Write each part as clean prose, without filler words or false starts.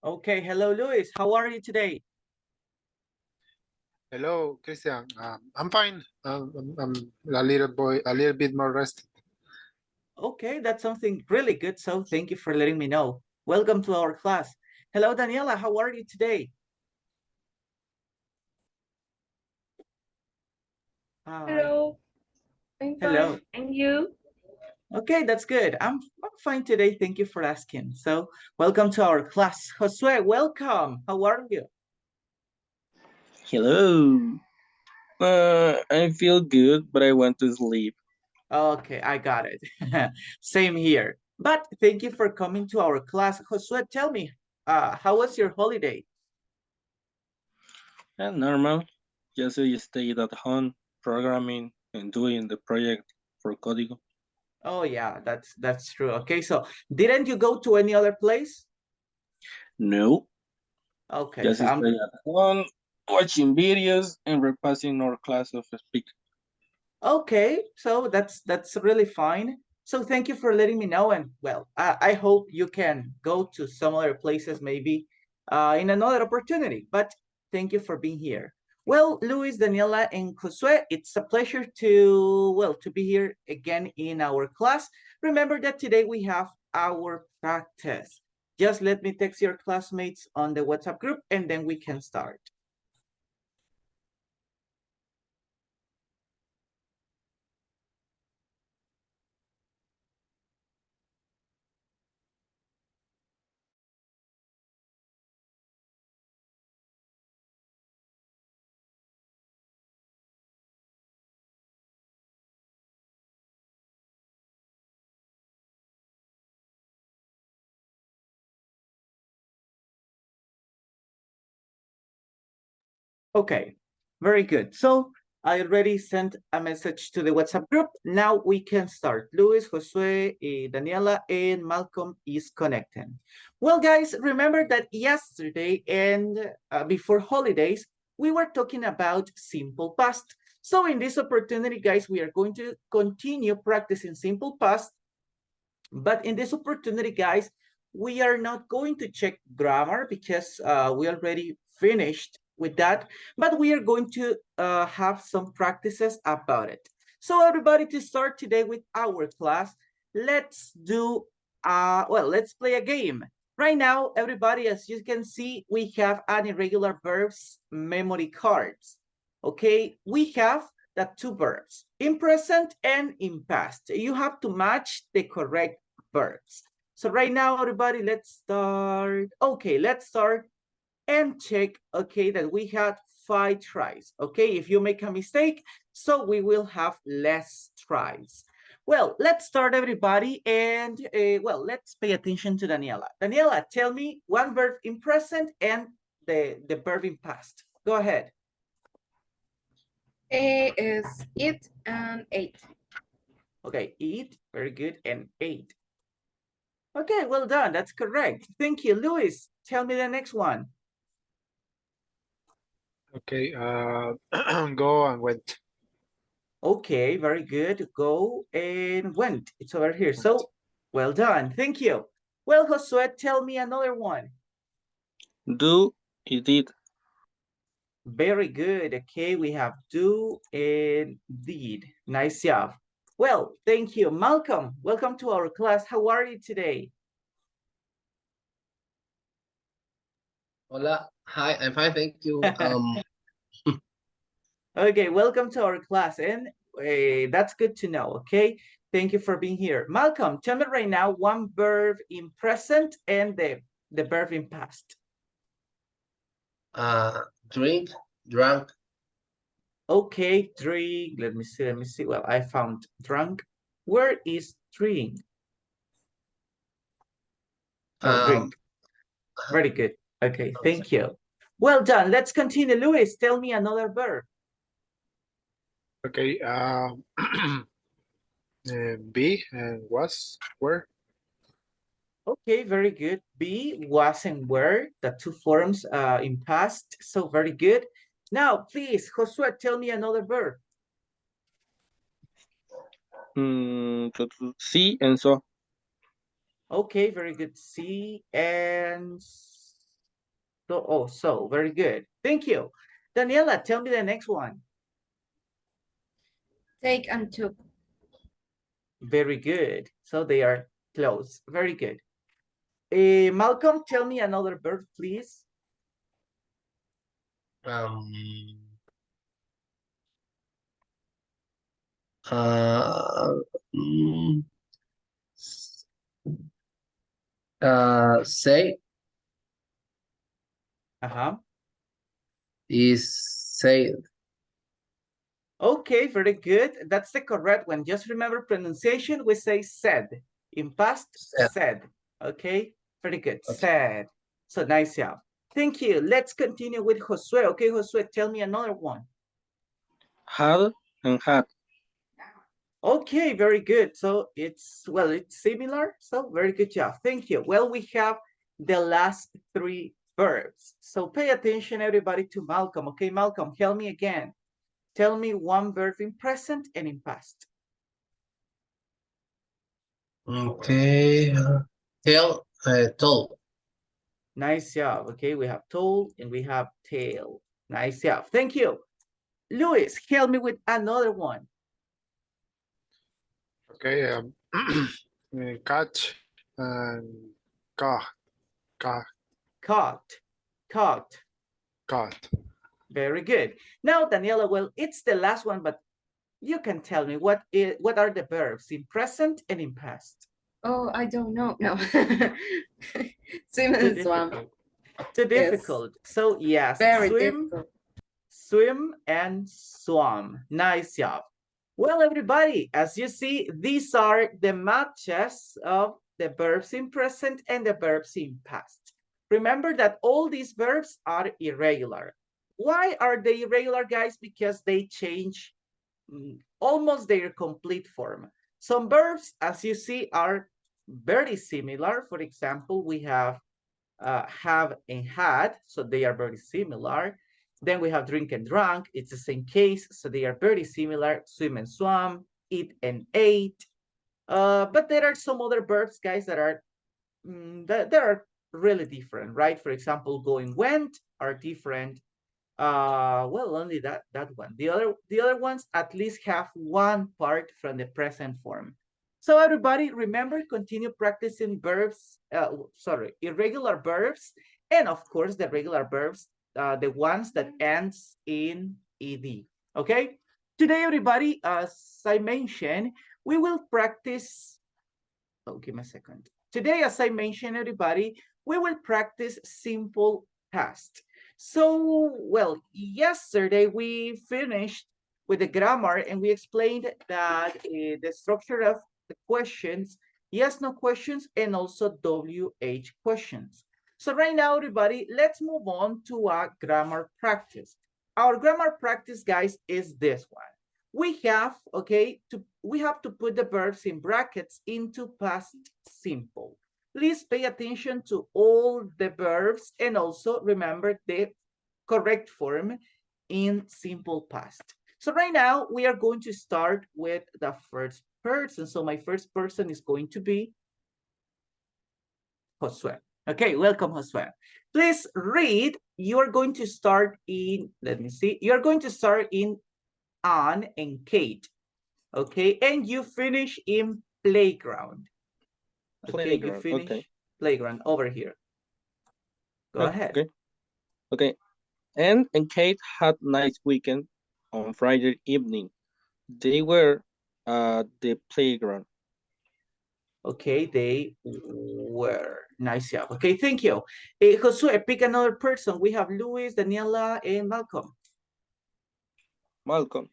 Okay, hello, Luis. How are you today? Hello, Christian. I'm fine. I'm a little bit more rested. Okay, that's something really good. So thank you for letting me know. Welcome to our class. Hello, Daniela. How are you today? Hi. Hello, I'm fine. Hello. And you? Okay, that's good. I'm fine today. Thank you for asking. So welcome to our class. Josue, welcome. How are you? Hello. I feel good, but I want to sleep. Okay, I got it. Same here. But thank you for coming to our class. Josue, tell me, how was your holiday? And normal. Just I stayed at home, programming and doing the project for Código. Oh yeah, that's true. Okay, so didn't you go to any other place? No, Okay, just so I'm stay at home, watching videos and repassing our class of speak. okay. So that's really fine. So thank you for letting me know. And well, I hope you can go to some other places maybe in another opportunity. But thank you for being here. Well, Luis, Daniela, and Josue, it's a pleasure to be here again in our class. Remember that today we have our practice. Just let me text your classmates on the WhatsApp group and then we can start. Okay, very good. So I already sent a message to the WhatsApp group. Now we can start. Luis, Josue, Daniela, and Malcolm is connecting. Well, guys, remember that yesterday and before holidays, we were talking about simple past. So in this opportunity, guys, we are going to continue practicing simple past. But in this opportunity, guys, we are not going to check grammar because we already finished with that, but we are going to have some practices about it. So everybody, to start today with our class, let's do, let's play a game. Right now, everybody, as you can see, we have an irregular verbs memory cards. Okay, we have the two verbs, in present and in past. You have to match the correct verbs. So right now, everybody, let's start. Okay, let's start and check, okay, that we had 5 tries. Okay, if you make a mistake, so we will have less tries. Well, let's start, everybody, and well, let's pay attention to Daniela. Daniela, tell me one verb in present and the verb in past. Go ahead. A is it and ate. Okay, eat, very good, and ate. Okay, well done, that's correct. Thank you. Luis, tell me the next one. Okay. Go and went. Okay, very good. Go and went. It's over here. Went. So well done. Thank you. Well, Josue, tell me another one. Do it did. Very good. Okay, we have do and did. Nice job. Well, thank you. Malcolm, welcome to our class. How are you today? Hola, hi, I'm fine, thank you. Okay, welcome to our class. And that's good to know. Okay, thank you for being here. Malcolm, tell me right now one verb in present and the verb in past. Drink, drunk, Okay, drink. Let me see. Let me see. Well, I found drunk. Where is drink? Oh, um, drink. Very good. Okay, I'm sorry. thank you. Well done. Let's continue. Luis, tell me another verb. Okay. Be and was were. Okay, very good. Be, was, and were, the two forms in past. So very good. Now, please, Josue, tell me another verb. See and so. Okay, very good. See and So, very good. Thank you. Daniela, tell me the next one. Take and took. Very good. So they are close. Very good. Malcolm, tell me another verb, please. Um, uh, mm, say Uh-huh. is say. Okay, very good. That's the correct one. Just remember pronunciation, we say said. In past, Said. said. Okay, very good. Okay. Said. So nice job. Thank you. Let's continue with Josue. Okay, Josue, tell me another one. Had and had. Okay, very good. So it's similar. So very good job. Thank you. Well, we have the last three verbs. So pay attention, everybody, to Malcolm. Okay, Malcolm, help me again. Tell me one verb in present and in past. Okay. Told. Nice job. Okay, we have told and we have tail. Nice job. Thank you. Luis, help me with another one. Okay. Catch and caught. Caught. Caught. Caught. Very good. Now, Daniela, well, it's the last one, but you can tell me what are the verbs in present and in past? Oh, I don't know. No. Swim Too and swam. difficult. Too Yes. difficult. So yes, Very swim, difficult. swim and swam. Nice job. Well, everybody, as you see, these are the matches of the verbs in present and the verbs in past. Remember that all these verbs are irregular. Why are they irregular, guys? Because they change almost their complete form. Some verbs, as you see, are very similar. For example, we have and had, so they are very similar. Then we have drink and drank, it's the same case, so they are very similar. Swim and swam, eat and ate. But there are some other verbs, guys, that are that are really different, right? For example, go and went are different. Well, only that one. The other ones at least have one part from the present form. So everybody, remember, continue practicing verbs, irregular verbs, and of course the regular verbs, the ones that ends in ed. Okay. Today, everybody, as I mentioned, we will practice. Oh, give me a second. Today, as I mentioned, everybody, we will practice simple past. So, well, yesterday we finished with the grammar and we explained that the structure of the questions, yes, no questions, and also WH questions. So right now, everybody, let's move on to our grammar practice. Our grammar practice, guys, is this one. We have, we have to put the verbs in brackets into past simple. Please pay attention to all the verbs and also remember the correct form in simple past. So right now we are going to start with the first person. So my first person is going to be Josue. Okay, welcome, Josue. Please read. You are going to start in, let me see, you're going to start in Anne and Kate. Okay, and you finish in playground. Okay, you finish playground over here. Go ahead. Okay. Anne and Kate had nice weekend on Friday evening. They were at the playground. Okay, they were. Nice job. Okay, thank you. Josue, pick another person. We have Luis, Daniela, and Malcolm. Malcolm.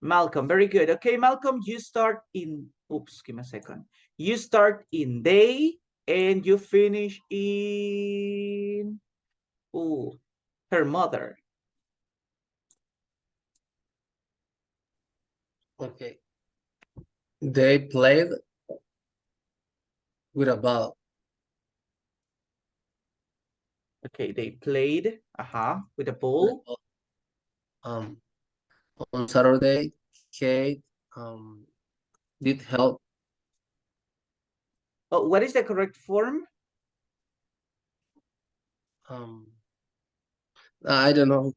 Malcolm, very good. Okay, Malcolm, you start in, oops, give me a second. You start in they and you finish in, her mother. Okay. They played with a ball. Okay, they played, with a ball. On Saturday, Kate did help. Oh, what is the correct form? Um, I don't know.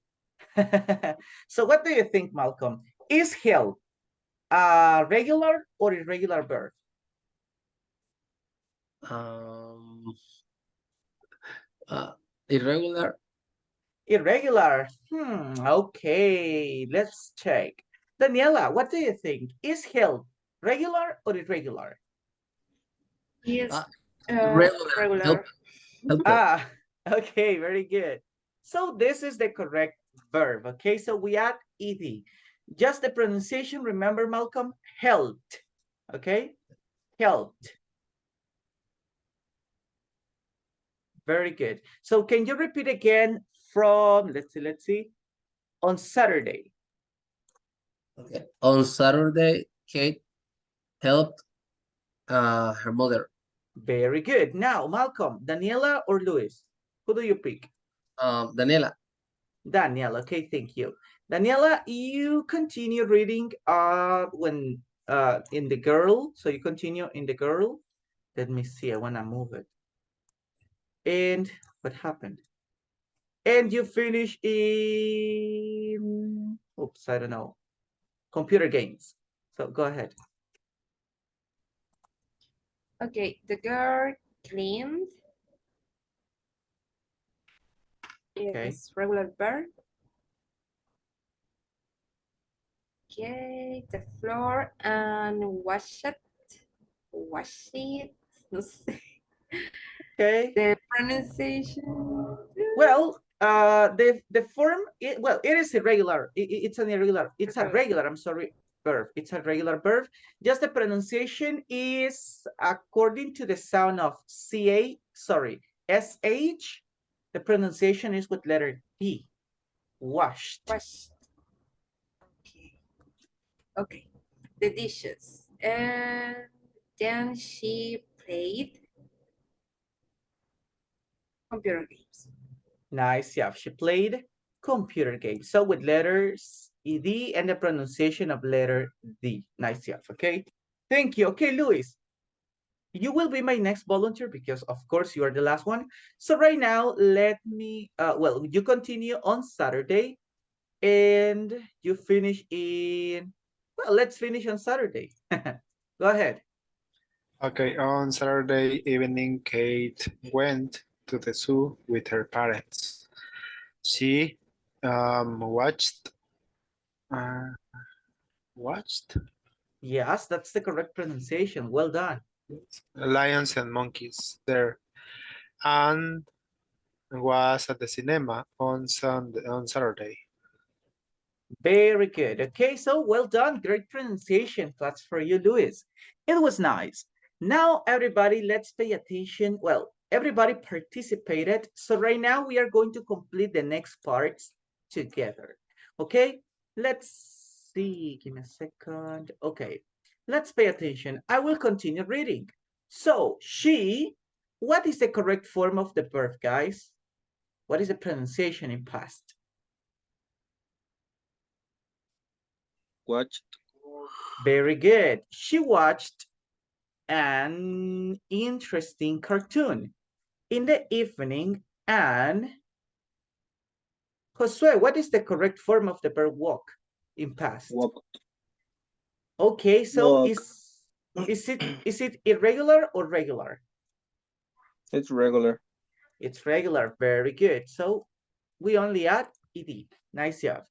So what do you think, Malcolm? Is held a regular or irregular verb? Um, uh, Irregular. Irregular. Okay, let's check. Daniela, what do you think? Is held regular or irregular? Is Uh, Regular. regular. Helper. Ah, okay, very good. So this is the correct verb, okay? So we add ed. Just the pronunciation, remember, Malcolm? Held, okay? Held. Very good. So can you repeat again from, let's see, on Saturday? Okay. On Saturday, Kate helped her mother. Very good. Now, Malcolm, Daniela or Luis? Who do you pick? Daniela. Daniela, okay, thank you. Daniela, you continue reading when in the girl. So you continue in the girl. Let me see, I wanna move it. And what happened? And you finish in, oops, I don't know, computer games. So go ahead. Okay, the girl cleaned. Okay. Is regular verb. Okay, the floor and wash it. Wash it. No sé. Okay. The pronunciation. Well, the form, well, it is irregular. It's an irregular. It's a regular. I'm sorry, verb. It's a regular verb. Just the pronunciation is according to the sound of sh. The pronunciation is with letter D. Washed. Washed. Okay. Okay. The dishes. And then she played computer games. Nice, yeah. She played computer games. So with letters ed and the pronunciation of letter D. Nice, yeah. Okay. Thank you. Okay, Luis. You will be my next volunteer because of course you are the last one. So right now, let me, well, you continue on Saturday and you finish in, well, let's finish on Saturday. Go ahead. Okay, on Saturday evening, Kate went to the zoo with her parents. She watched. Watched Yes, that's the correct pronunciation. Well done. lions and monkeys there, and was at the cinema on Saturday. Very good. Okay, so well done. Great pronunciation. That's for you, Luis. It was nice. Now, everybody, let's pay attention. Well, everybody participated. So right now we are going to complete the next parts together. Okay, let's see. Give me a second. Okay, let's pay attention. I will continue reading. So she, what is the correct form of the verb, guys? What is the pronunciation in past? Watched. Very good. She watched an interesting cartoon in the evening. And Josue, what is the correct form of the verb walk in past? Walked. Okay, so Walk. is it irregular or regular? It's regular. It's regular. Very good. So we only add ed. Nice job.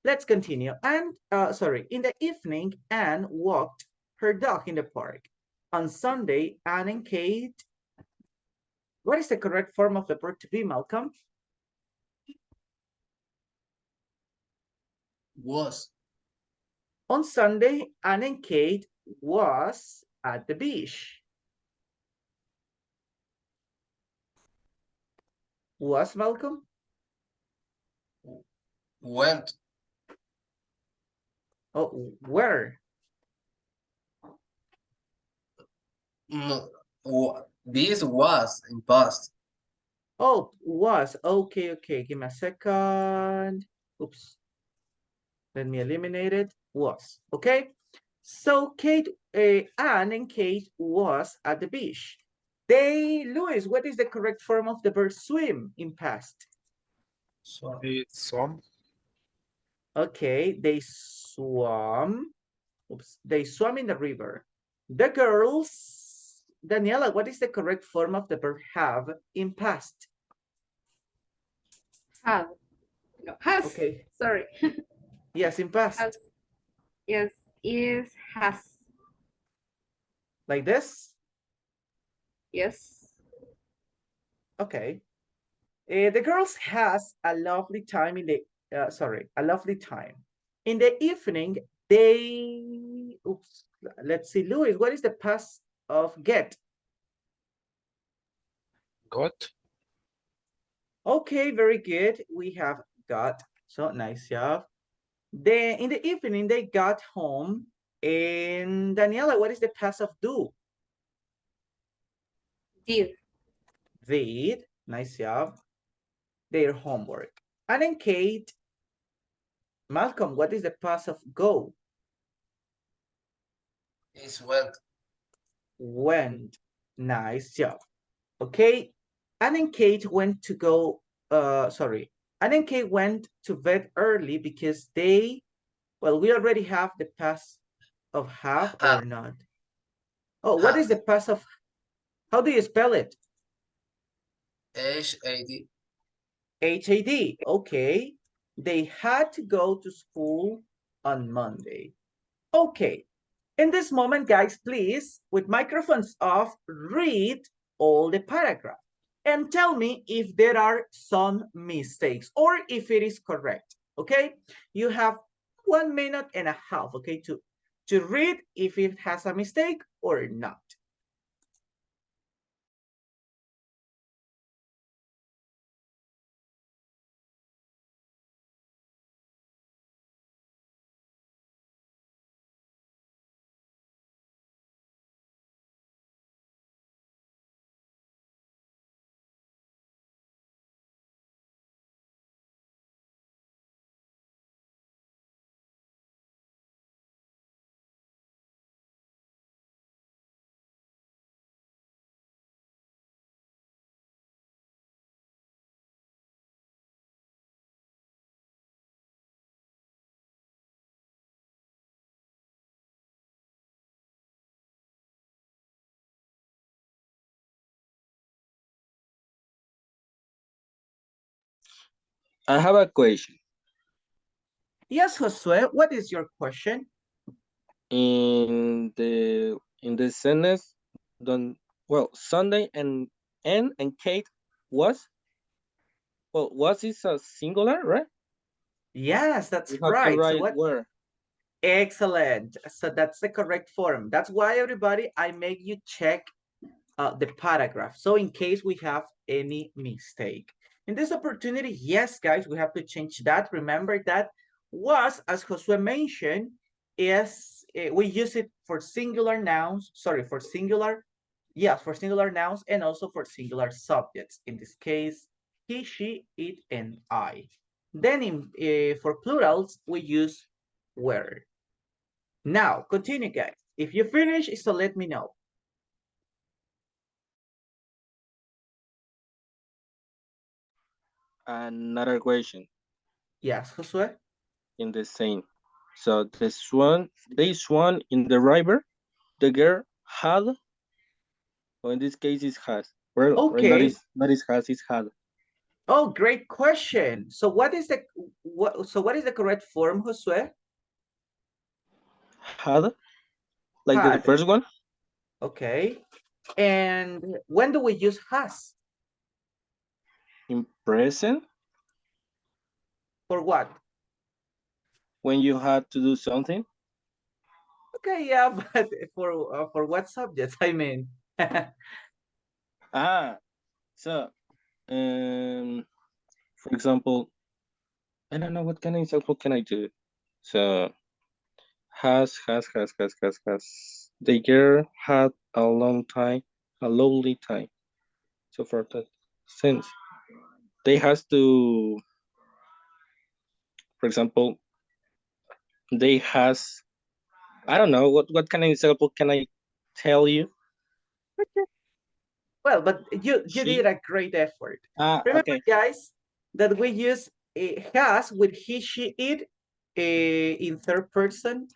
Let's continue. And sorry, in the evening, Anne walked her dog in the park. On Sunday, Anne and Kate. What is the correct form of the verb to be, Malcolm? Was. On Sunday, Anne and Kate was at the beach. Was, Malcolm? Went. Oh, where? No. This was in past. Oh, was. Okay, okay. Give me a second. Oops. Let me eliminate it. Was. Okay. So Anne and Kate was at the beach. Louis, what is the correct form of the verb swim in past? So, It's swam. Okay, they swam. Oops, they swam in the river. The girls, Daniela, what is the correct form of the verb have in past? Have. No, has. Okay, Sorry. yes, in past. Has. Yes, is has. Like this? Yes. Okay. The girls has a lovely time in the, a lovely time. In the evening, they, oops, let's see, Louis, what is the past of get? Got. Okay, very good. We have got, so nice job. In the evening, they got home. And Daniela, what is the past of do? Did. Did, nice job. Their homework. And then Kate, Malcolm, what is the past of go? is went. Went, nice job. Okay, and then Kate went to go, and then Kate went to bed early because they, well, we already have the past of have or Have. not. Oh, what is Have. the past of, how do you spell it? HAD. HAD, okay. They had to go to school on Monday. Okay, in this moment, guys, please, with microphones off, read all the paragraph and tell me if there are some mistakes or if it is correct, okay? You have 1.5 minutes, okay, to read if it has a mistake or not. I have a question. Yes, Josue, what is your question? In the sentence, Sunday and Kate was, was is a singular, right? Yes, that's You have to right. So write what? where. Excellent. So that's the correct form. That's why, everybody, I make you check the paragraph. So in case we have any mistake. In this opportunity, yes, guys, we have to change that. Remember that was, as Josue mentioned, is we use it for singular nouns, sorry, for singular, yes, for singular nouns and also for singular subjects. In this case, he, she, it, and I. Then for plurals, we use were. Now, continue, guys. If you finish, so let me know. Another question Yes, Josue? in the same. So they swam in the river. The girl had, or in this case is has. Well, Okay. not is has, is had. Oh, great question. So what is the correct form, Josue? Had, like the Had. first one. Okay. And when do we use has? In present, For what? when you had to do something. Okay, yeah, but for what subjects? I mean. So for example, I don't know what kind of example can I do. So has. The girl had a lovely time. So for that sense, they has to, for example, they has, I don't know what kind of example can I tell you. Well, but you She. did a great effort. Ah, Remember, okay. guys, that we use has with he, she, it in third person.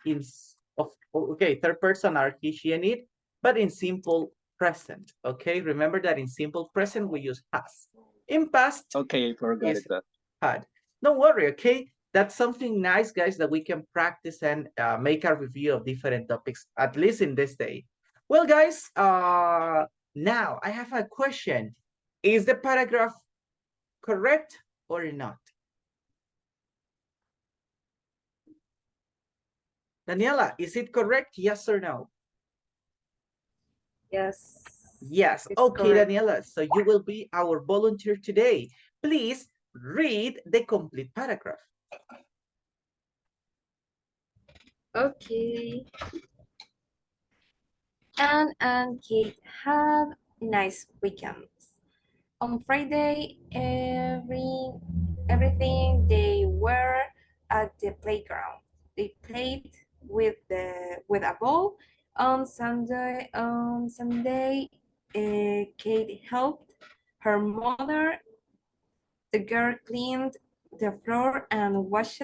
Okay, third person are he, she, and it, but in simple present. Okay, remember that in simple present we use has. In past Okay, I forgot is it. That. had. Don't worry, okay? That's something nice, guys, that we can practice and make a review of different topics, at least in this day. Well, guys, now I have a question. Is the paragraph correct or not? Daniela, is it correct? Yes or no? Yes. Yes. It's Okay, correct. Daniela. So you will be our volunteer today. Please read the complete paragraph. Okay. Anne and Kate had nice weekends. On Friday, everything they were at the playground. They played with a ball. On Sunday, Kate helped her mother. The girl cleaned the floor and washed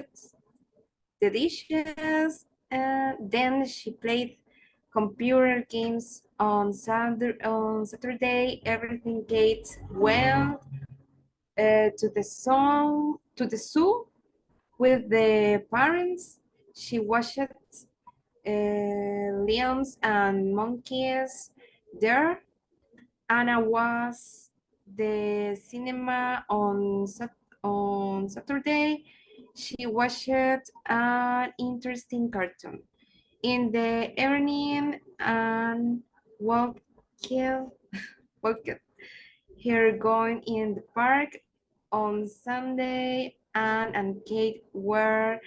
the dishes. Then she played computer games on Saturday. Everything Kate went to the zoo with the parents. She watched lions and monkeys there. Anna was the cinema on Saturday. She watched an interesting cartoon. In the evening, and walked, walked here going in the park. On Sunday, Anne and Kate were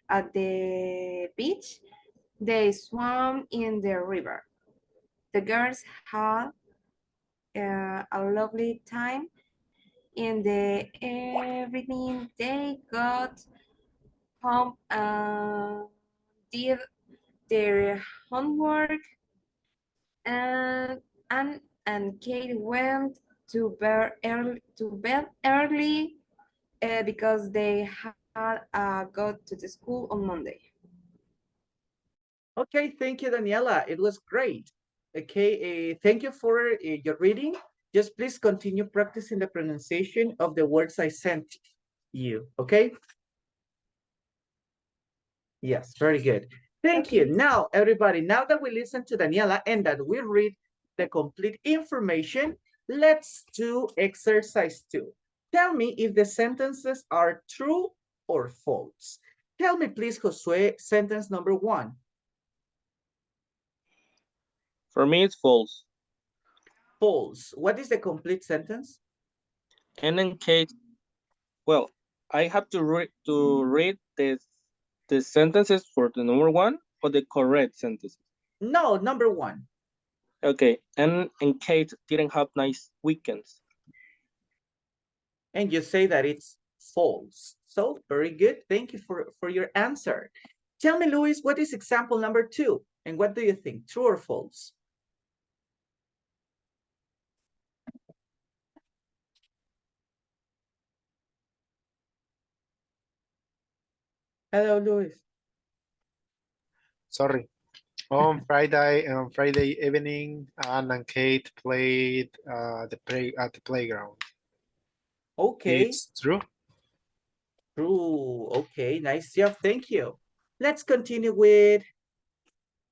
at the beach. They swam in the river. The girls had a lovely time. In the evening, they got home and did their homework, and Anne and Kate went to bed early because they had go to the school on Monday. Okay, thank you, Daniela. It was great. Okay, thank you for your reading. Just please continue practicing the pronunciation of the words I sent you, okay? Yes, very good. Thank you. Okay. Now, everybody, now that we listen to Daniela and that we read the complete information, let's do exercise 2. Tell me if the sentences are true or false. Tell me, please, Josue, sentence number 1. For me, it's false. False. What is the complete sentence? And then Kate. Well, I have to read the sentences for the number 1 or the correct sentences. No, number 1. Okay, and Kate didn't have nice weekends. And you say that it's false. So very good. Thank you for your answer. Tell me, Luis, what is example number 2? And what do you think, true or false? Hello, Luis. Sorry. On Friday evening, Anne and Kate played at the playground. Okay. It's true. True. Okay, nice job. Thank you. Let's continue with,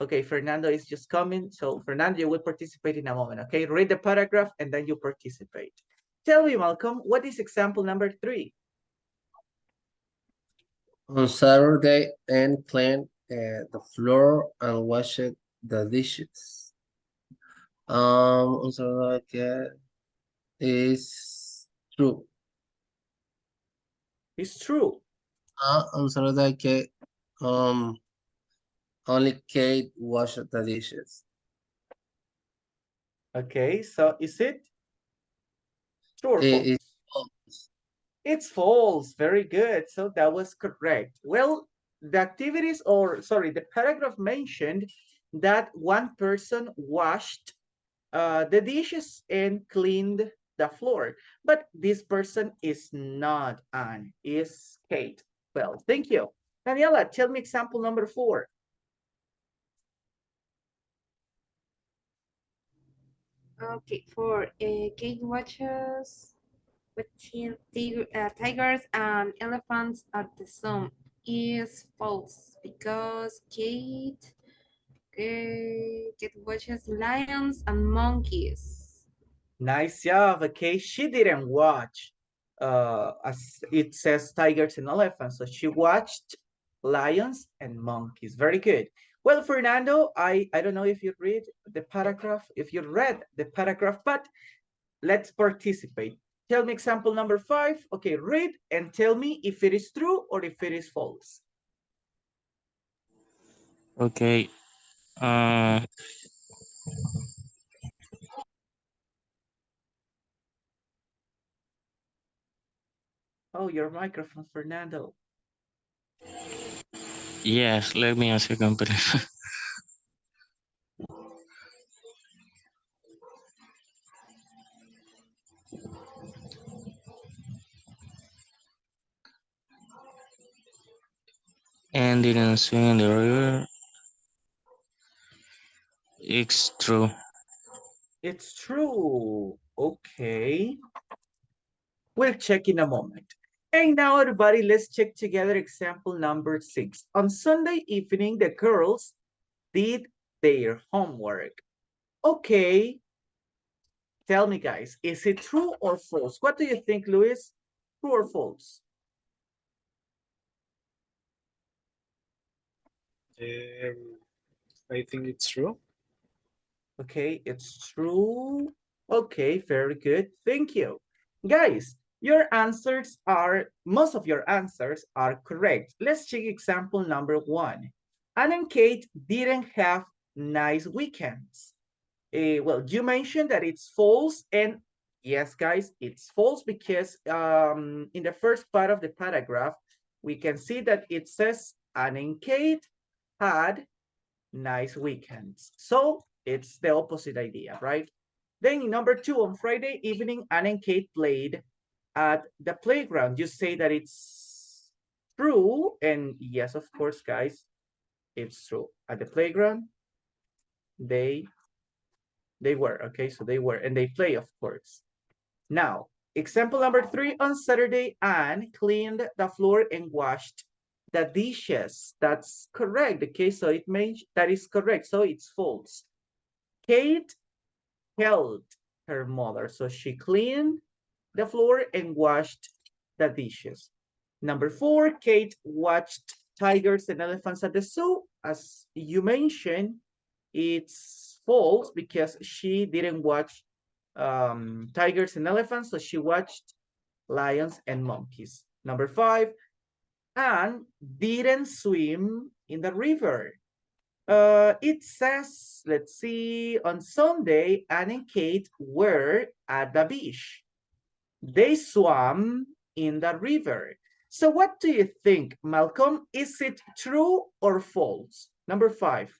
okay, Fernando is just coming. So Fernando, you will participate in a moment, okay? Read the paragraph and then you participate. Tell me, Malcolm, what is example number 3? On Saturday, Anne cleaned the floor and washed the dishes. On Saturday is true. It's true. On Saturday, only Kate washed the dishes. Okay, so is it true or false? It's false. It's false. Very good. So that was correct. Well, the activities, or sorry, the paragraph mentioned that one person washed the dishes and cleaned the floor. But this person is not Anne, is Kate. Well, thank you. Daniela, tell me example number 4. Okay, for Kate watches with tigers and elephants at the zoo is false because Kate watches lions and monkeys. Nice job. Okay, she didn't watch. As it says, tigers and elephants. So she watched lions and monkeys. Very good. Well, Fernando, I don't know if you read the paragraph, if you read the paragraph, but let's participate. Tell me example number 5. Okay, read and tell me if it is true or if it is false. Okay. Uh, Oh, your microphone, Fernando. yes, let me a second, please. And didn't swim in the river. It's true. It's true. Okay. We'll check in a moment. And now, everybody, let's check together example number 6. On Sunday evening, the girls did their homework. Okay. Tell me, guys, is it true or false? What do you think, Luis? True or false? I think it's true. Okay, it's true. Okay, very good. Thank you. Guys, your answers are, most of your answers are correct. Let's check example number 1. Anne and Kate didn't have nice weekends. Well, you mentioned that it's false, and yes, guys, it's false because in the first part of the paragraph, we can see that it says Anne and Kate had nice weekends. So it's the opposite idea, right? Then in number 2, on Friday evening, Anne and Kate played at the playground. You say that it's true, and yes, of course, guys, it's true. At the playground, they were, okay, so they were, and they play, of course. Now, example number 3, on Saturday, Anne cleaned the floor and washed the dishes. That's correct, okay, so it means that is correct, so it's false. Kate helped her mother, so she cleaned the floor and washed the dishes. Number 4, Kate watched tigers and elephants at the zoo. As you mentioned, it's false because she didn't watch tigers and elephants, so she watched lions and monkeys. Number 5, Anne didn't swim in the river. It says, let's see, on Sunday, Anne and Kate were at the beach. They swam in the river. So what do you think, Malcolm? Is it true or false? Number 5.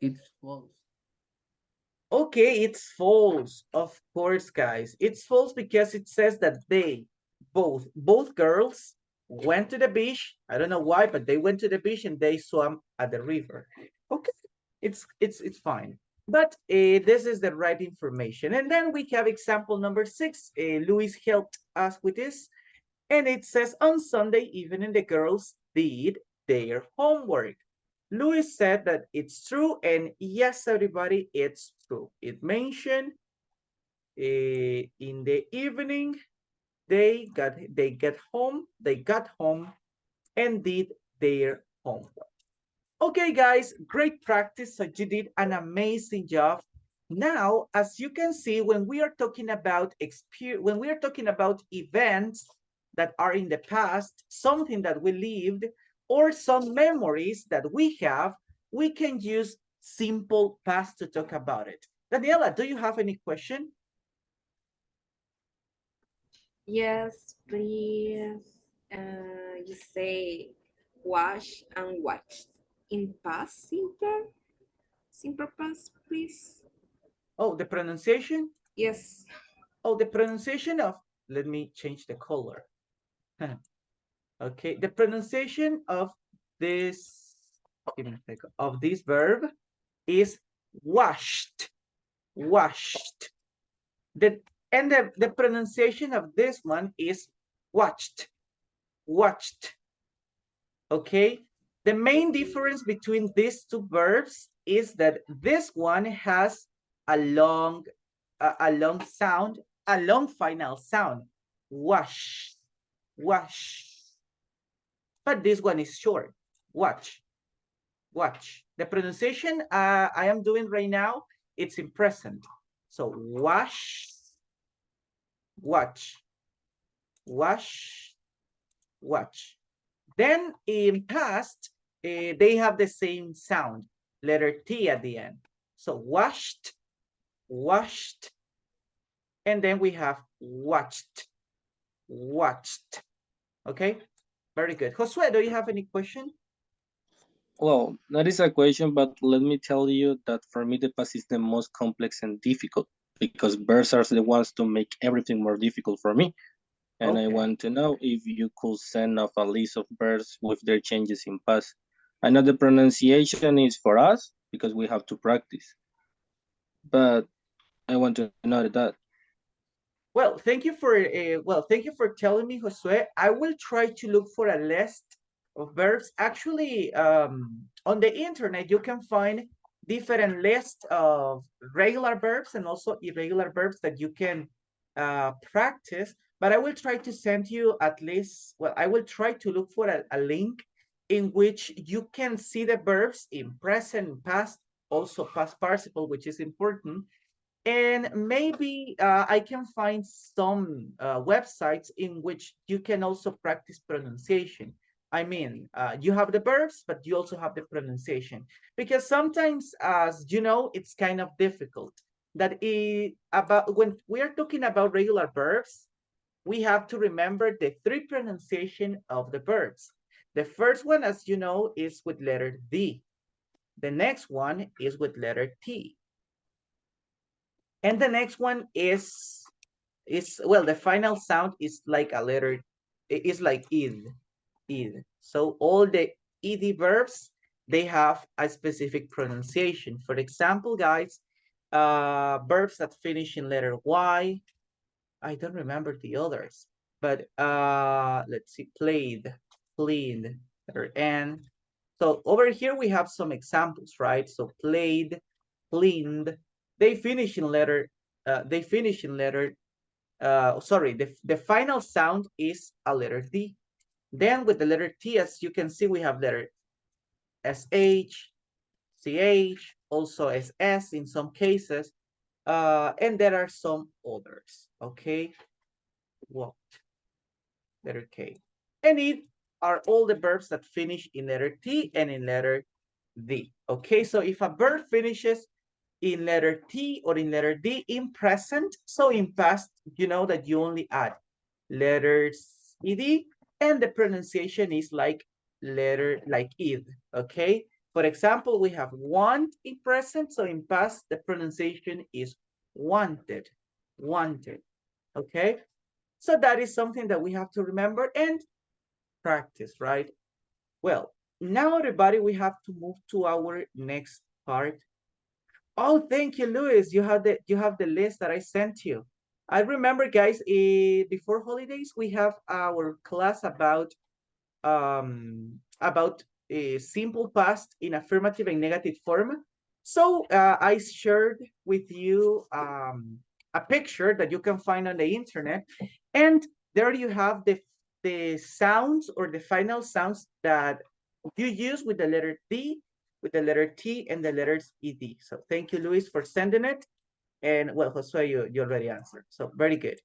It's false. Okay, it's false. Of course, guys. It's false because it says that they, both girls went to the beach. I don't know why, but they went to the beach and they swam at the river. Okay, it's fine. But this is the right information. And then we have example number 6. Luis helped us with this. And it says on Sunday evening, the girls did their homework. Louis said that it's true, and yes, everybody, it's true. It mentioned in the evening they got home and did their homework. Okay, guys, great practice. So you did an amazing job. Now, as you can see, when we are talking about events that are in the past, something that we lived, or some memories that we have, we can use simple past to talk about it. Daniela, do you have any question? Yes, please. You say wash and watch. in past simple? Simple past, please. Oh, the pronunciation? Yes. Oh, the pronunciation of, let me change the color. Okay, the pronunciation of this, give me a second, of this verb is washed, washed. And the pronunciation of this one is watched, watched. Okay, the main difference between these two verbs is that this one has a long sound, a long final sound, wash, wash. But this one is short, watch, watch. The pronunciation I am doing right now, it's in present. So wash, watch, wash, watch. Then in past, they have the same sound, letter T at the end. So washed, washed, and then we have watched, watched. Okay, very good. Josue, do you have any question? Well, that is a question, but let me tell you that for me, the past is the most complex and difficult because verbs are the ones to make everything more difficult for me. And I Okay. want to know if you could send off a list of verbs with their changes in past. I know the pronunciation is for us because we have to practice, but I want to know that. Well, thank you for telling me, Josue. I will try to look for a list of verbs. Actually, on the internet, you can find different lists of regular verbs and also irregular verbs that you can practice. But I will try to send you at least, well, I will try to look for a link in which you can see the verbs in present, past, also past participle, which is important. And maybe I can find some websites in which you can also practice pronunciation. I mean, you have the verbs, but you also have the pronunciation. Because sometimes, as you know, it's kind of difficult. About when we are talking about regular verbs, we have to remember the three pronunciation of the verbs. The first one, as you know, is with letter D. The next one is with letter T. And the next one is well, the final sound is like a letter, it's like id, id. So all the ed verbs, they have a specific pronunciation. For example, guys, verbs that finish in letter Y, I don't remember the others, but let's see, played, cleaned, letter N. So over here we have some examples, right? So played, cleaned, they finish in letter, sorry, the final sound is a letter D. Then with the letter T, as you can see, we have letter SH, CH, also SS in some cases, and there are some others, okay? What? Letter K. And it are all the verbs that finish in letter T and in letter D, okay? So if a verb finishes in letter T or in letter D in present, so in past, you know that you only add letters ed, and the pronunciation is like id, okay? For example, we have want in present, so in past, the pronunciation is wanted, wanted, okay? So that is something that we have to remember and practice, right? Well, now everybody, we have to move to our next part. Oh, thank you, Luis. You have the list that I sent you. I remember, guys, before holidays, we have our class about simple past in affirmative and negative form. So I shared with you a picture that you can find on the internet, and there you have the sounds or the final sounds that you use with the letter D, with the letter T, and the letters ED. So thank you, Luis, for sending it. And well, Josue, you already answered. So very good.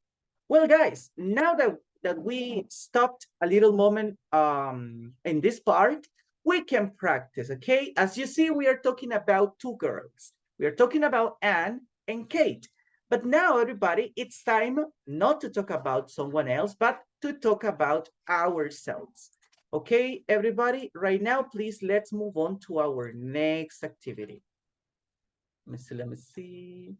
Well, guys, now that we stopped a little moment in this part, we can practice, okay? As you see, we are talking about two girls. We are talking about Anne and Kate. But now, everybody, it's time not to talk about someone else, but to talk about ourselves, Okay, everybody, right now, please, let's move on to our next activity. Let me see.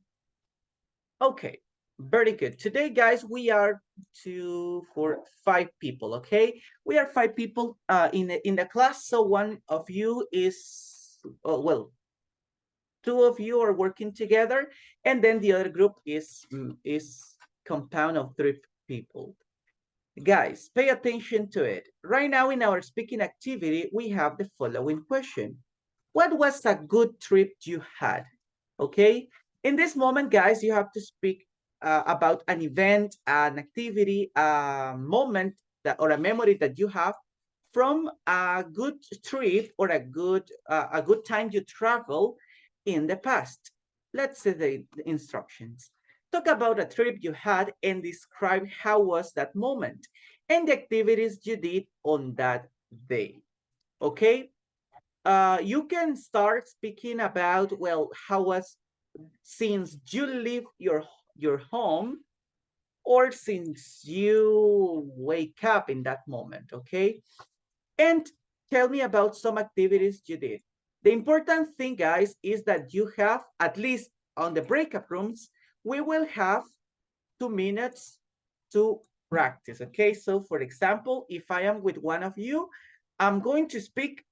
Okay, very good. Today, guys, we are 5 people, okay? We are 5 people in the class, so one of you is, well, 2 of you are working together, and then the other group is compound of 3 people. Guys, pay attention to it. Right now in our speaking activity, we have the following question. What was a good trip you had? Okay, in this moment, guys, you have to speak about an event, an activity, a moment that, or a memory that you have from a good trip or a good time you travel in the past. Let's see the instructions. Talk about a trip you had and describe how was that moment and the activities you did on that day. Okay, you can start speaking about, well, how was since you leave your home or since you wake up in that moment, okay? And tell me about some activities you did. The important thing, guys, is that you have, at least on the breakout rooms, we will have 2 minutes to practice, okay? So for example, if I am with one of you, I'm going to speak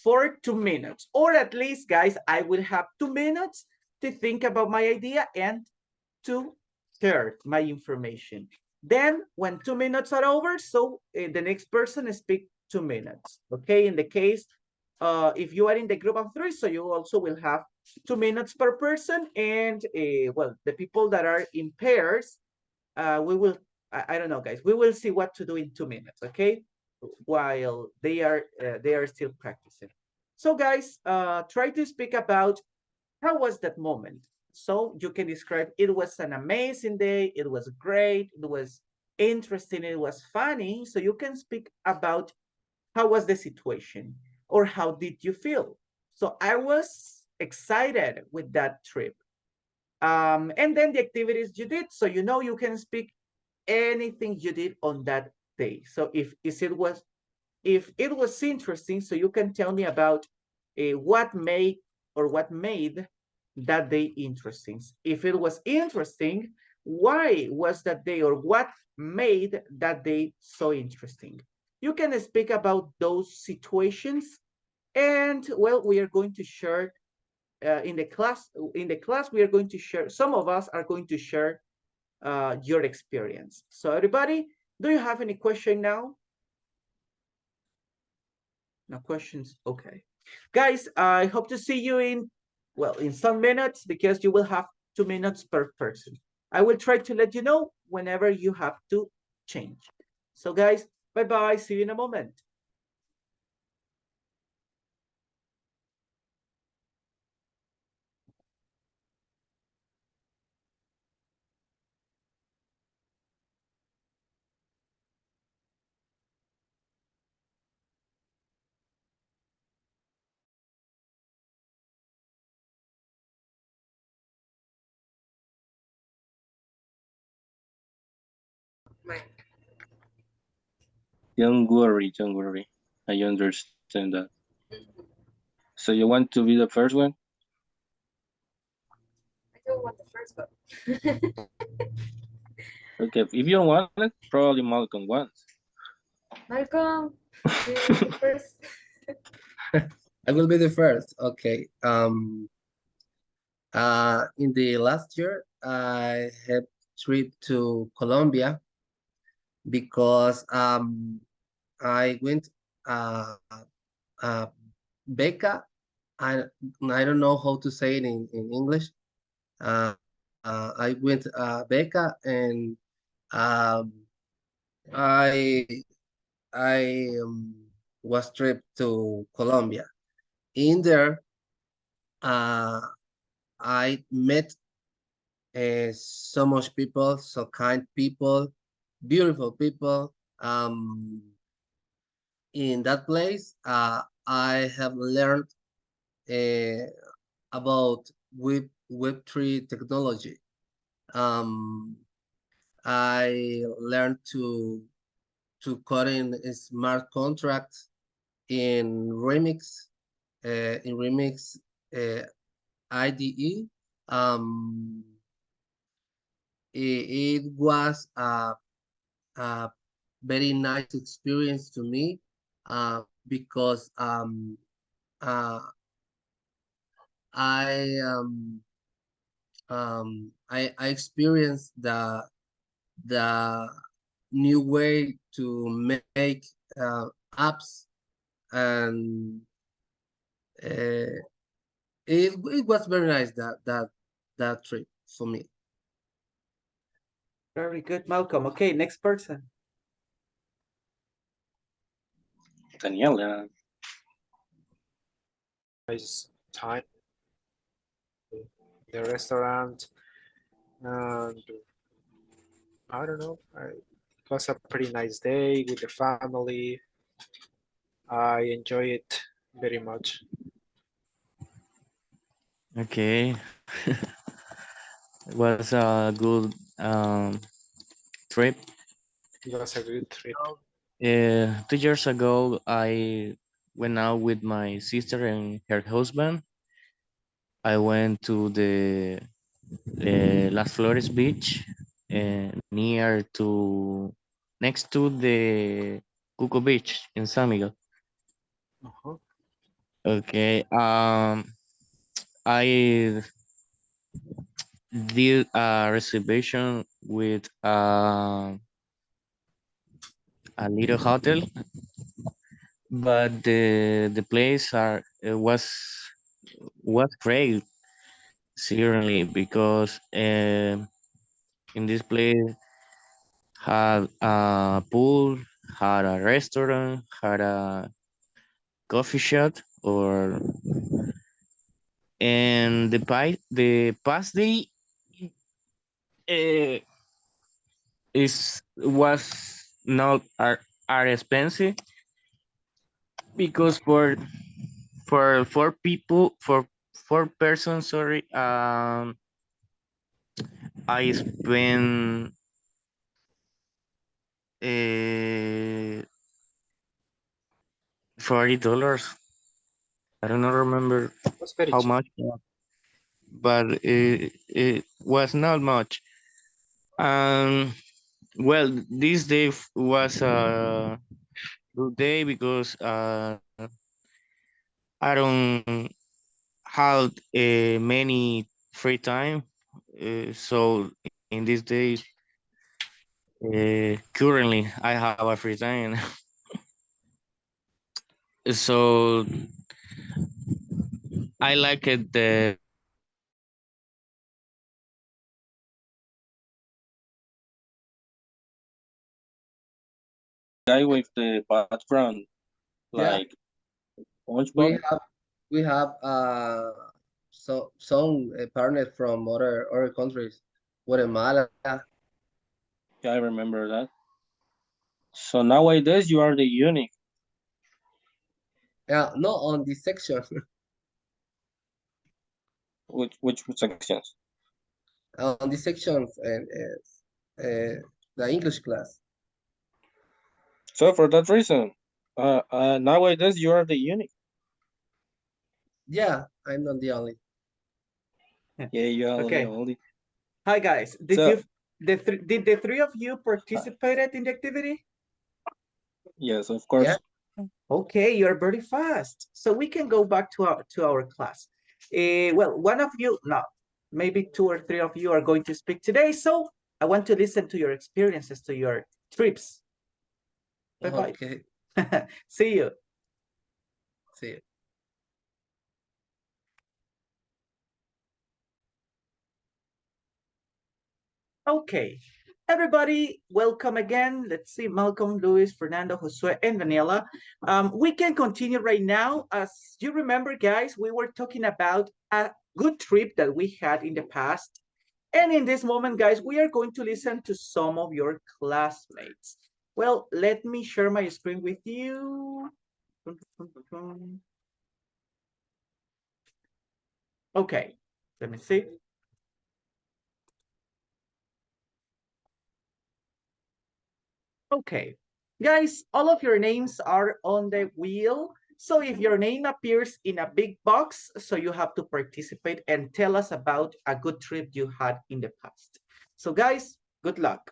for 2 minutes, or at least, guys, I will have 2 minutes to think about my idea and to share my information. Then when 2 minutes are over, so the next person speak 2 minutes, okay? In the case, if you are in the group of 3, so you also will have 2 minutes per person, and well, the people that are in pairs, we will, I don't know, guys, we will see what to do in 2 minutes, okay? While they are still practicing. So guys, try to speak about how was that moment. So you can describe it was an amazing day, it was great, it was interesting, it was funny. So you can speak about how was the situation or how did you feel. So I was excited with that trip. And then the activities you did. So you know you can speak anything you did on that day. So if it was interesting, so you can tell me about what made that day interesting. If it was interesting, why was that day, or what made that day so interesting? You can speak about those situations, and well, we are going to share in the class. In the class, we are going to share. Some of us are going to share your experience. So everybody, do you have any question now? No questions? Okay. Guys, I hope to see you in, well, in some minutes, because you will have 2 minutes per person. I will try to let you know whenever you have to change. So guys, bye-bye. See you in a moment. Don't worry, don't worry. I understand that. So you want to be the first one? I don't want the first one. Okay, if you don't want it, probably Malcolm wants. Malcolm, do you want the first? I will be the first. Okay. In the last year, I had trip to Colombia because I went uh beca. I don't know how to say it in English. I went beca, and um I I was trip to Colombia. In there, uh, I met so much people, so kind people, beautiful people. In that place, I have learned uh, about Web3 technology. Um, I learned coding smart contracts in Remix, IDE. It was a very nice experience to me because I experienced the new way to make apps, and it was very nice that trip for me. Very good, Malcolm. Okay, next person. Daniela. Nice time. The restaurant, and I don't know. It was a pretty nice day with the family. I enjoy it very much. Okay. It was a good trip. It was a good trip. 2 years ago, I went out with my sister and her husband. I went to the Las Flores beach, next to the Cuco beach in San Miguel. Uh-huh. Okay. I did a reservation with a little hotel, but the place was great, certainly, because in this place had a pool, had a restaurant, had a coffee shop, and the past day uh, was not are expensive, because for 4 people, for 4 persons, sorry, I spent $40. I don't remember It was very how cheap. much, but it was not much. Um, well, this day was a good day because I don't have many free time. So in these days, currently I have a free time. So I like it. Guy with the background, Yeah, like we SpongeBob. have we have some partners from other countries, Guatemala. Yeah, I remember that. So nowadays you are the unique. Yeah, not on this section. Which sections? On this section, and the English class. So for that reason, nowadays you are the unique. Yeah, I'm not the only. Yeah, you are the Okay. only. Hi guys. So Did the three of you participated in the activity? yes, of Yeah. course. Okay, you're very fast. So we can go back to our class. Well, one of you, no, maybe 2 or 3 of you are going to speak today. So I want to listen to your experiences, to your trips. Bye-bye. Okay. See you. See you. Okay, everybody, welcome again. Let's see, Malcolm, Luis, Fernando, Josue, and Daniela. We can continue right now. As you remember, guys, we were talking about a good trip that we had in the past. And in this moment, guys, we are going to listen to some of your classmates. Well, let me share my screen with you. Okay, let me see. Okay, Guys, all of your names are on the wheel. So if your name appears in a big box, so you have to participate and tell us about a good trip you had in the past. So guys, good luck.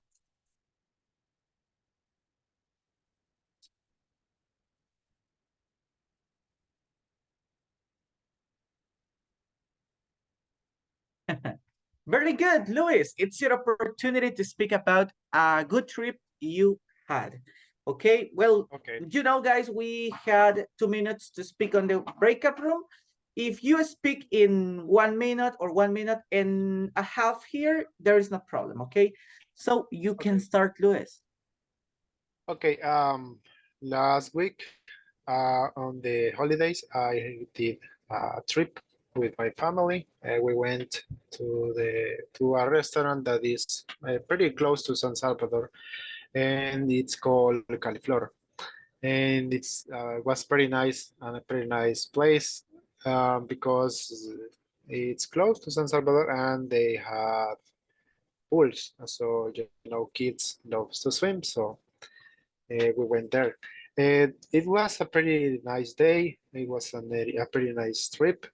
Very good, Luis. It's your opportunity to speak about a good trip you had. Okay, well, Okay. you know, guys, we had 2 minutes to speak on the breakout room. If you speak in 1 minute or 1 minute and a half here, there is no problem, okay? So you can Okay. start, Luis. Okay. Last week, on the holidays, I did a trip with my family. We went to a restaurant that is pretty close to San Salvador, and it's called Califlor. And it's was pretty nice and a pretty nice place because it's close to San Salvador and they have pools. So you know, kids love to swim, so we went there. It was a pretty nice day. It was a pretty nice trip.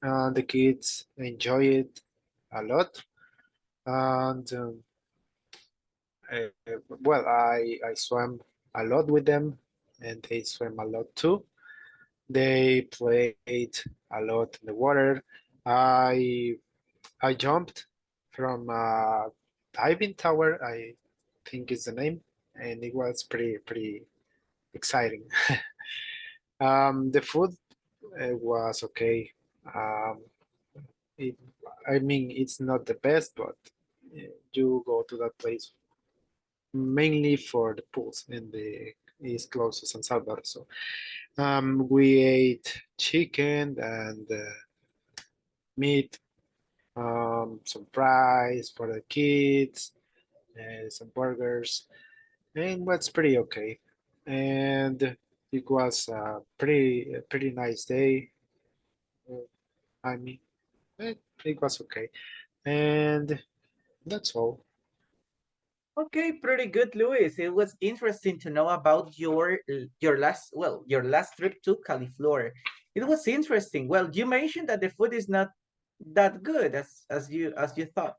The kids enjoy it a lot. And well, I swam a lot with them, and they swam a lot too. They played a lot in the water. I I jumped from a diving tower, I think is the name, and it was pretty exciting. The food was okay. Um, it, I mean, it's not the best, but you go to that place mainly for the pools, and the is close to San Salvador. So we ate chicken and meat, some fries for the kids, some burgers, and was pretty okay. And it was a pretty nice day. Uh, I mean, it was okay, and that's all. Okay, pretty good, Luis. It was interesting to know about your last trip to Califlor. It was interesting. Well, you mentioned that the food is not that good as you thought.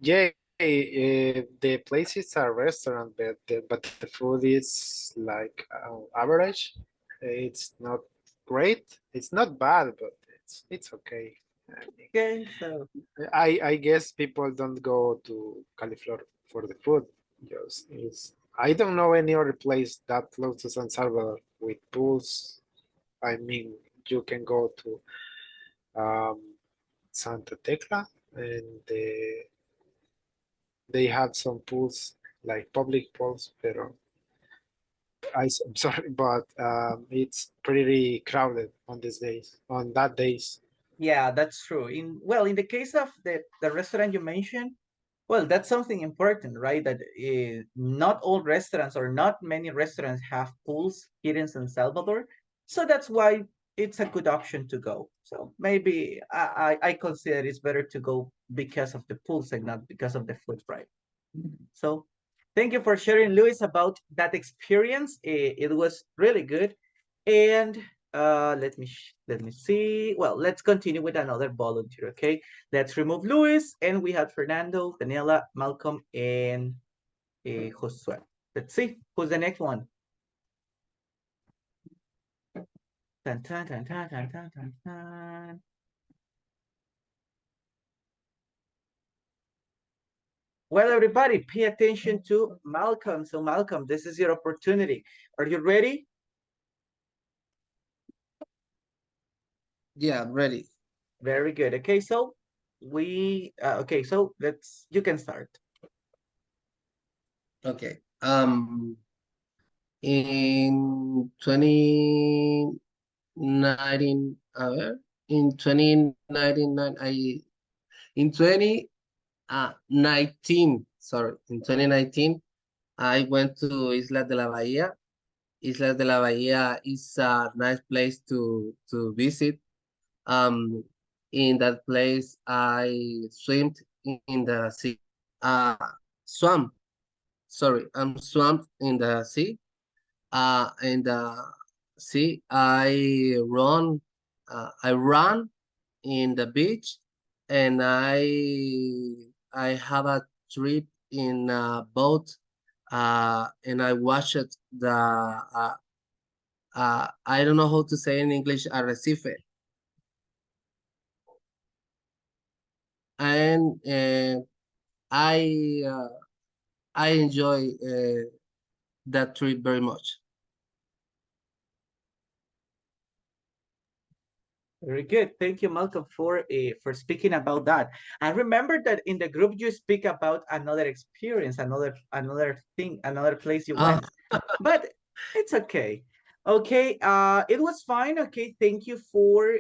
Yeah, the place is a restaurant, but the food is like average. It's not great. It's not bad, but it's okay. I mean, Okay, so I guess people don't go to Califlor for the food. Just is I don't know any other place that close to San Salvador with pools. I mean, you can go to um, Santa Tecla, and they have some pools like public pools, pero I'm sorry, but it's pretty crowded on these days. On that days, yeah, that's true. In the case of the restaurant you mentioned, well, that's something important, right? That not all restaurants or not many restaurants have pools here in San Salvador. So that's why it's a good option to go. So maybe I consider it's better to go because of the pools and not because of the food, right? So thank you for sharing, Luis, about that experience. It was really good. And let me see. Well, let's continue with another volunteer, okay? Let's remove Luis, and we have Fernando, Daniela, Malcolm, and Josue. Let's see who's the next one. Tan, tan, tan, tan, tan, tan, tan, tan. Well, everybody, pay attention to Malcolm. So, Malcolm, this is your opportunity. Are you ready? Yeah, ready. Very good. Okay, so you can start. Okay. In 2019, in 2019, in 2019, sorry, in 2019, I went to Isla de la Bahia. Isla de la Bahia is a nice place to visit. Um, in that place, I swam in the sea. Uh, swam. Sorry, I'm swamped in the sea. and see, I run in the beach, and I have a trip in a boat, and I watched the I don't know how to say in English, arrecife, and I uh, I enjoy that trip very much. Very good. Thank you, Malcolm, for speaking about that. I remember that in the group you speak about another experience, another thing, another place you Ah, went, but it's okay. Okay, it was fine. Okay, thank you for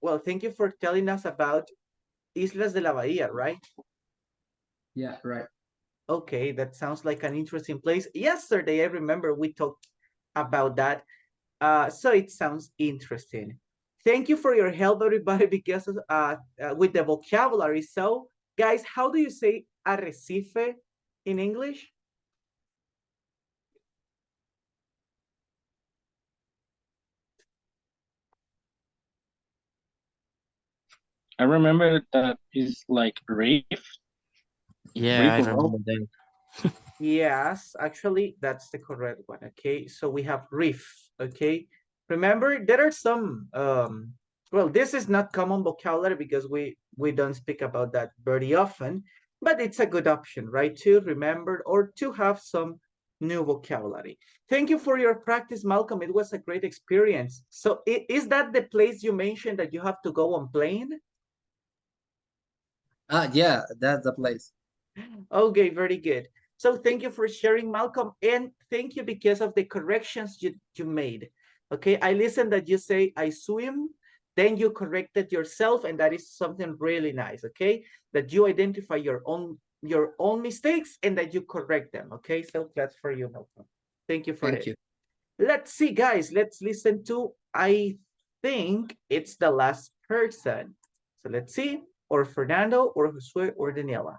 well, thank you for telling us about Islas de la Bahía, right? yeah, right. Okay, that sounds like an interesting place. Yesterday, I remember we talked about that. So it sounds interesting. Thank you for your help, everybody, because with the vocabulary. So, guys, how do you say arrecife in English? I remember that is like reef, Yeah, reef I of rock. remember that. Yes, actually, that's the correct one. Okay, so we have reef. Okay, remember there are some. Well, this is not common vocabulary because we don't speak about that very often, but it's a good option, right? To remember or to have some new vocabulary. Thank you for your practice, Malcolm. It was a great experience. So, is that the place you mentioned that you have to go on plane? Yeah, that's the place. Okay, very good. So thank you for sharing, Malcolm, and thank you because of the corrections you made. Okay, I listened that you say I swim, then you corrected yourself, and that is something really nice. Okay, that you identify your own mistakes and that you correct them. Okay, so that's for you, Malcolm. Thank you for Thank it. you. Let's see, guys. Let's listen to. I think it's the last person. So let's see, or Fernando, or Josue, or Daniela.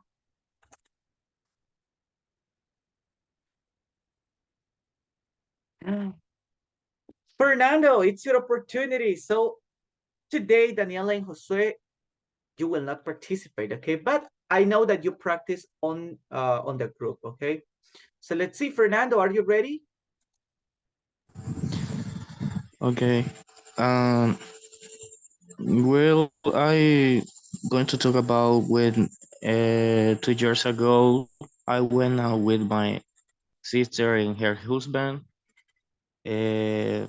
Fernando, it's your opportunity. So today, Daniela and Josue, you will not participate, okay? But I know that you practice on the group, okay? So let's see, Fernando, are you ready? Okay. Um. Well, I going to talk about when 2 years ago I went out with my sister and her husband. Uh,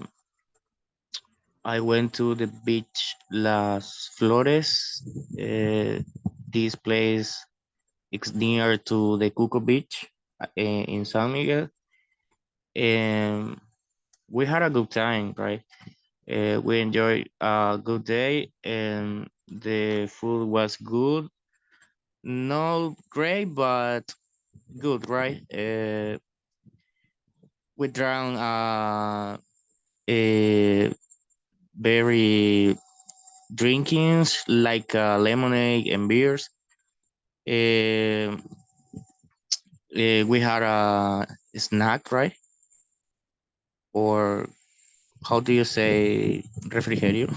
I went to the beach Las Flores. This place is near to the Cuco Beach in San Miguel, and we had a good time, right? We enjoyed a good day, and the food was good. Not great, but good, right? We drank a very drinkings like lemonade and beers. Uh, we had a snack, right? Or how do you say refrigerio?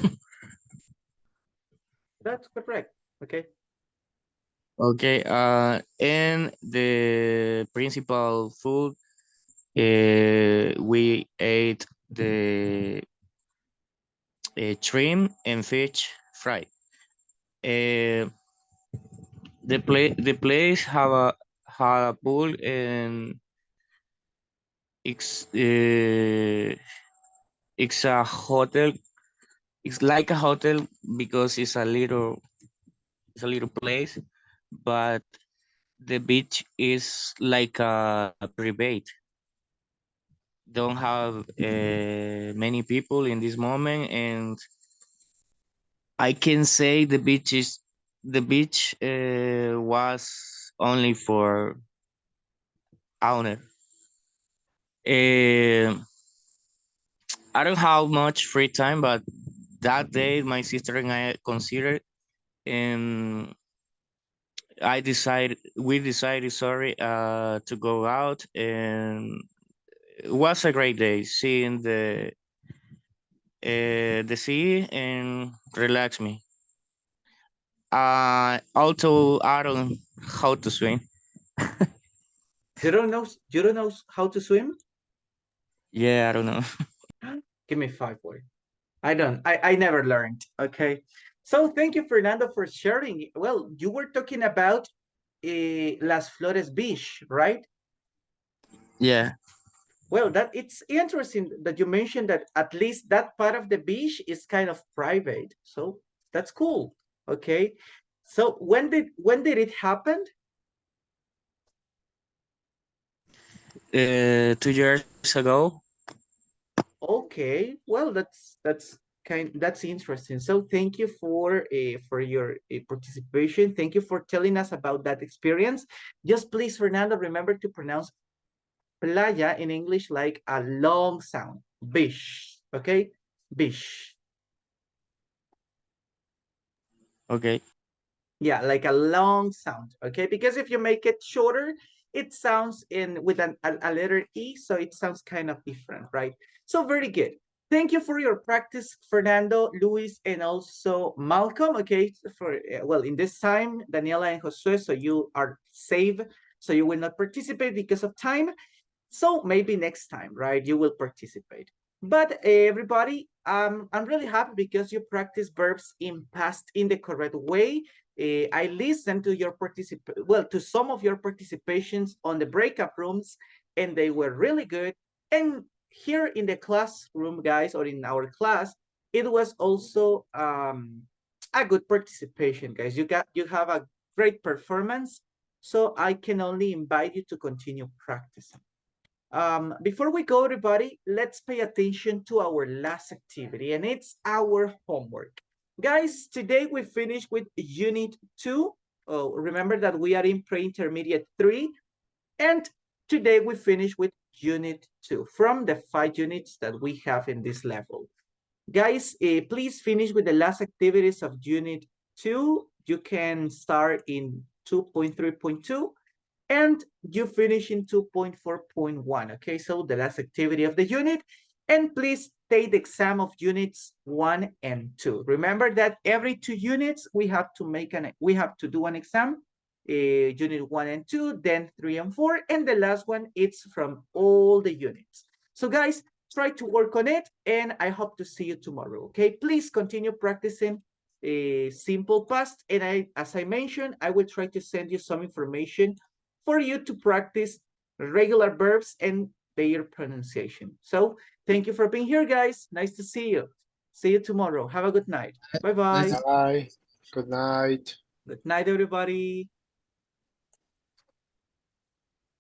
That's correct, okay? Okay. And the principal food, we ate the shrimp and fish fry. Uh, the place have a pool, and it's uh, it's a hotel. It's like a hotel because it's a little place, but the beach is like a private. Don't have many people in this moment, and I can say the beach was only for owner. Uh, I don't have much free time, but that day my sister and I considered, and we decided, sorry, to go out, and it was a great day seeing the sea and relax me. Also, I don't how to swim. You don't know how to swim? Yeah, I don't know. Give me 5 words. I never learned. Okay. So thank you, Fernando, for sharing. Well, you were talking about Las Flores Beach, right? Yeah. Well, that it's interesting that you mentioned that at least that part of the beach is kind of private. So that's cool. Okay. So when did it happen? 2 years ago. Okay. Well, that's interesting. So thank you for your participation. Thank you for telling us about that experience. Just please, Fernando, remember to pronounce playa in English like a long sound. Bish. Okay? Bish. Okay. Yeah, like a long sound. Okay? Because if you make it shorter, it sounds in with a letter E, so it sounds kind of different, right? So very good. Thank you for your practice, Fernando, Luis, and also Malcolm. Okay, for well, in this time, Daniela and Josue, so you are safe, so you will not participate because of time. So maybe next time, right, you will participate. But everybody, I'm really happy because you practice verbs in past in the correct way. I listened to your to some of your participations on the breakout rooms, and they were really good. And here in the classroom, guys, or in our class, it was also a good participation, guys. You have a great performance, so I can only invite you to continue practicing. Before we go, everybody, let's pay attention to our last activity, and it's our homework. Guys, today we finished with Unit 2. Oh, remember that we are in Pre-Intermediate 3, and today we finish with Unit 2 from the 5 units that we have in this level. Guys, please finish with the last activities of Unit 2. You can start in 2.3.2 and you finish in 2.4.1. Okay, so the last activity of the unit. And please take the exam of units 1 and 2. Remember that every 2 units we have to do an exam. Unit 1 and 2, then 3 and 4, and the last one it's from all the units. So guys, try to work on it, and I hope to see you tomorrow. Okay, please continue practicing a simple past, and as I mentioned, I will try to send you some information for you to practice regular verbs and their pronunciation. So thank you for being here, guys. Nice to see you. See you tomorrow. Have a good night. Bye-bye. Bye. Good night. Good night, everybody.